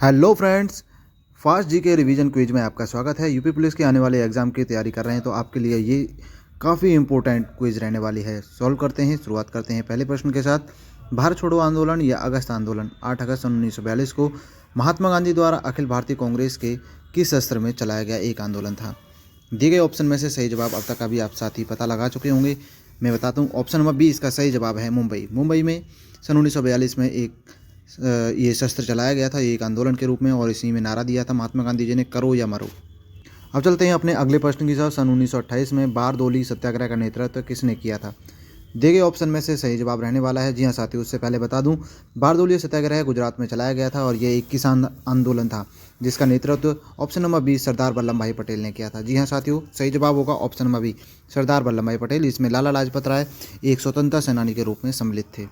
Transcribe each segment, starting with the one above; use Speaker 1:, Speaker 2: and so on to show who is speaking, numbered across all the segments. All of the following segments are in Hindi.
Speaker 1: हेलो फ्रेंड्स, फास्ट जी के रिवीजन क्विज में आपका स्वागत है। यूपी पुलिस के आने वाले एग्जाम की तैयारी कर रहे हैं तो आपके लिए ये काफ़ी इंपॉर्टेंट क्विज रहने वाली है। सॉल्व करते हैं, शुरुआत करते हैं पहले प्रश्न के साथ। भारत छोड़ो आंदोलन या अगस्त आंदोलन 8 अगस्त 1942 को महात्मा गांधी द्वारा अखिल भारतीय कांग्रेस के किस शस्त्र में चलाया गया एक आंदोलन था? दिए गए ऑप्शन में से सही जवाब अब तक अभी आप साथी पता लगा चुके होंगे। मैं बताता हूँ, ऑप्शन नंबर बी इसका सही जवाब है मुंबई। मुंबई में सन 1942 में ये शस्त्र चलाया गया था एक आंदोलन के रूप में, और इसी में नारा दिया था महात्मा गांधी जी ने, करो या मरो। अब चलते हैं अपने अगले प्रश्न की तरफ। सन 1928 में बारदोली सत्याग्रह का नेतृत्व किसने किया था? दिए गए ऑप्शन में से सही जवाब रहने वाला है, जी हाँ साथियों, उससे पहले बता दूं, बारदोली सत्याग्रह गुजरात में चलाया गया था और ये एक किसान आंदोलन था जिसका नेतृत्व option number B Sardar Vallabh भाई पटेल ने किया था। जी हाँ साथियों, सही जवाब होगा option number B Sardar Vallabh भाई पटेल। इसमें लाला लाजपत राय एक स्वतंत्रता सेनानी के रूप में सम्मिलित थे।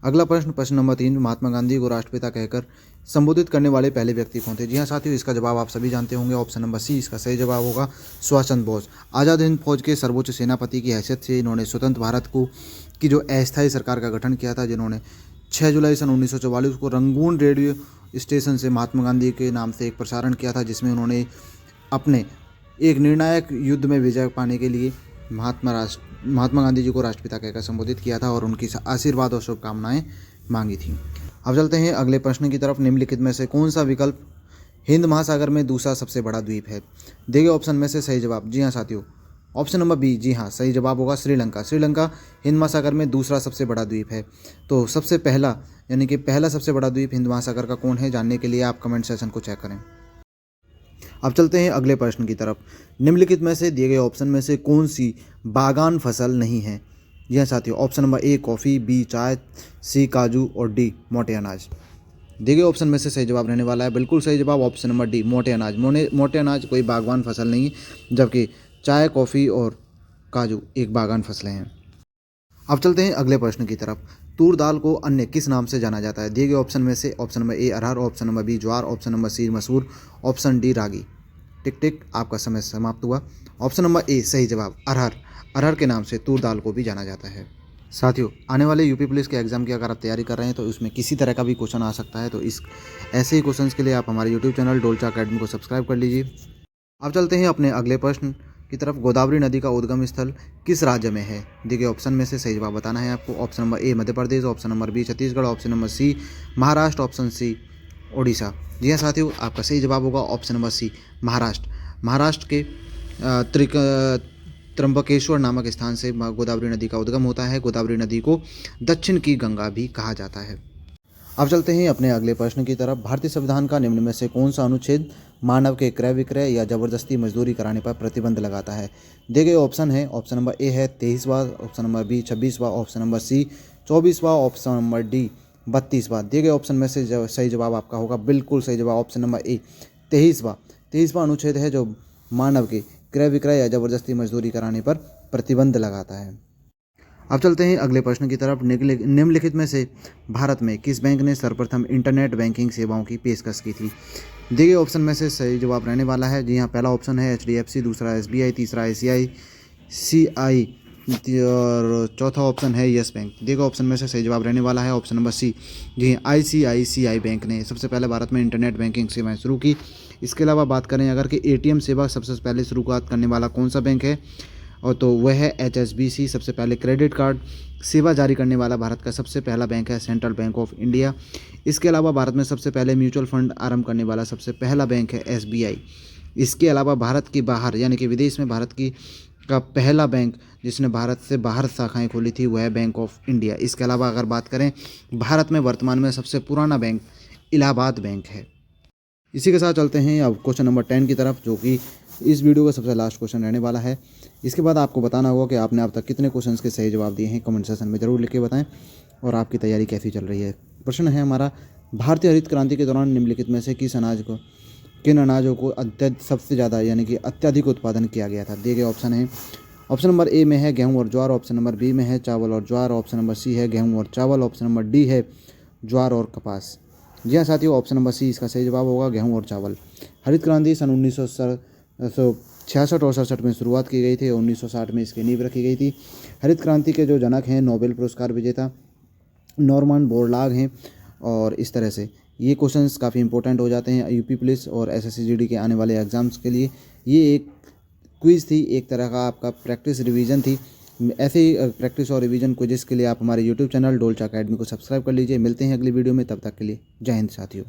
Speaker 1: अगला प्रश्न, प्रश्न नंबर 3, महात्मा गांधी को राष्ट्रपिता कहकर संबोधित करने वाले पहले व्यक्ति कौन थे? जी हाँ साथियों, इसका जवाब आप सभी जानते होंगे, ऑप्शन नंबर सी इसका सही जवाब होगा सुभाष चंद्र बोस। आज़ाद हिंद फौज के सर्वोच्च सेनापति की हैसियत से इन्होंने स्वतंत्र भारत की जो अस्थायी सरकार का गठन किया था, जिन्होंने 6 जुलाई सन 1944 को रंगून रेडियो स्टेशन से महात्मा गांधी के नाम से एक प्रसारण किया था, जिसमें उन्होंने अपने एक निर्णायक युद्ध में विजय पाने के लिए महात्मा गांधी जी को राष्ट्रपिता कहकर संबोधित किया था और उनकी आशीर्वाद और शुभकामनाएं मांगी थी। अब चलते हैं अगले प्रश्न की तरफ। निम्नलिखित में से कौन सा विकल्प हिंद महासागर में दूसरा सबसे बड़ा द्वीप है? दिए गए ऑप्शन में से सही जवाब, जी हाँ साथियों, ऑप्शन नंबर बी, जी हाँ सही जवाब होगा श्रीलंका। श्रीलंका हिंद महासागर में दूसरा सबसे बड़ा द्वीप है। तो सबसे पहला यानी कि पहला सबसे बड़ा द्वीप हिंद महासागर का कौन है, जानने के लिए आप कमेंट सेक्शन को चेक करें। अब चलते हैं अगले प्रश्न की तरफ। निम्नलिखित में से दिए गए ऑप्शन में से कौन सी बागान फसल नहीं है? यह साथियों, option number A coffee, B चाय, सी काजू और डी मोटे अनाज। दिए गए ऑप्शन में से सही जवाब रहने वाला है बिल्कुल सही जवाब ऑप्शन नंबर डी मोटे अनाज। मोटे अनाज कोई बागवान फसल नहीं है, जबकि चाय, कॉफ़ी और काजू एक बागान फसलें हैं। अब चलते हैं अगले प्रश्न की तरफ। तूर दाल को अन्य किस नाम से जाना जाता है? दिए गए ऑप्शन में से ऑप्शन नंबर ए अरहर, ऑप्शन नंबर बी ज्वार, ऑप्शन नंबर सी मसूर, ऑप्शन डी रागी। टिक टिक, आपका समय समाप्त हुआ। ऑप्शन नंबर ए सही जवाब अरहर। अरहर के नाम से तूर दाल को भी जाना जाता है। साथियों, आने वाले यूपी पुलिस के एग्जाम की अगर आप तैयारी कर रहे हैं तो उसमें किसी तरह का भी क्वेश्चन आ सकता है, तो इस ऐसे ही क्वेश्चंस के लिए आप हमारे यूट्यूब चैनल डोलचा अकेडमी को सब्सक्राइब कर लीजिए। अब चलते हैं अपने अगले प्रश्न की तरफ। गोदावरी नदी का उद्गम स्थल किस राज्य में है? दिए गए ऑप्शन में से सही जवाब बताना है आपको। Option number A Madhya Pradesh, option number B Chhattisgarh, option number C Maharashtra, option C Odisha. जी हाँ साथियों, आपका सही जवाब होगा option number C Maharashtra. Maharashtra के त्र्यंबकेश्वर नामक स्थान से गोदावरी नदी का उद्गम होता है। गोदावरी नदी को दक्षिण की गंगा भी कहा जाता है। अब चलते हैं अपने अगले प्रश्न की तरफ। भारतीय संविधान का निम्न में से कौन सा अनुच्छेद मानव के क्रय विक्रय या जबरदस्ती मजदूरी कराने पर प्रतिबंध लगाता है? दिए गए ऑप्शन है, ऑप्शन नंबर ए है 23वां, ऑप्शन नंबर बी 26वां, ऑप्शन नंबर सी 24वां, ऑप्शन नंबर डी 32वां। दिए गए ऑप्शन में से सही जवाब आपका होगा बिल्कुल सही जवाब ऑप्शन नंबर ए 23वां अनुच्छेद है जो मानव के क्रय विक्रय या जबरदस्ती मजदूरी कराने पर प्रतिबंध लगाता है। अब चलते हैं अगले प्रश्न की तरफ। निम्नलिखित में से भारत में किस बैंक ने सर्वप्रथम इंटरनेट बैंकिंग सेवाओं की पेशकश की थी? दिए गए ऑप्शन में से सही जवाब रहने वाला है, जी हाँ, पहला ऑप्शन है HDFC, दूसरा SBI, तीसरा ICICI और चौथा ऑप्शन है येस बैंक। दिए गए ऑप्शन में से सही जवाब रहने वाला है ऑप्शन नंबर सी, जी हाँ, ICICI बैंक ने सबसे पहले भारत में इंटरनेट बैंकिंग सेवाएं शुरू की। इसके अलावा बात करें अगर कि ATM सेवा सबसे पहले शुरुआत करने वाला कौन सा बैंक है, और तो वह है HSBC। सबसे पहले क्रेडिट कार्ड सेवा जारी करने वाला भारत का सबसे पहला बैंक है सेंट्रल बैंक ऑफ इंडिया। इसके अलावा भारत में सबसे पहले म्यूचुअल फंड आरंभ करने वाला सबसे पहला बैंक है SBI। इसके अलावा भारत के बाहर यानी कि विदेश में भारत की का पहला बैंक जिसने भारत से बाहर शाखाएं खोली थी वह है बैंक ऑफ इंडिया। इसके अलावा अगर बात करें भारत में वर्तमान में सबसे पुराना बैंक इलाहाबाद बैंक है। इसी के साथ चलते हैं अब क्वेश्चन नंबर 10 की तरफ, जो कि इस वीडियो का सबसे लास्ट क्वेश्चन रहने वाला है। इसके बाद आपको बताना होगा कि आपने अब तक कितने क्वेश्चंस के सही जवाब दिए हैं। कमेंट सेक्शन में ज़रूर लिख के बताएं और आपकी तैयारी कैसी चल रही है। प्रश्न है हमारा, भारतीय हरित क्रांति के दौरान निम्नलिखित में से किन अनाजों को सबसे ज़्यादा यानी कि अत्यधिक उत्पादन किया गया था? दिए गए ऑप्शन है, ऑप्शन नंबर ए में है गेहूँ और ज्वार, ऑप्शन नंबर बी में है चावल और ज्वार, ऑप्शन नंबर सी है गेहूँ और चावल, ऑप्शन नंबर डी है ज्वार और कपास। जी हाँ साथियों, ऑप्शन नंबर सी इसका सही जवाब होगा गेहूँ और चावल। हरित क्रांति सन 1966 और 67 में शुरुआत की गई थी। 1960 में इसकी नींव रखी गई थी। हरित क्रांति के जो जनक हैं नोबेल पुरस्कार विजेता नॉर्मन बोरलाग हैं, और इस तरह से ये क्वेश्चंस काफ़ी इंपॉर्टेंट हो जाते हैं यूपी पुलिस और एसएससी जीडी के आने वाले एग्ज़ाम्स के लिए। ये एक क्विज़ थी, एक तरह का आपका प्रैक्टिस रिवीजन थी। ऐसे ही प्रैक्टिस और रिवीजन क्विज़ेस के लिए आप हमारे यूट्यूब चैनल डोलचा अकेडमी को सब्सक्राइब कर लीजिए। मिलते हैं अगली वीडियो में, तब तक के लिए जय हिंद साथियों।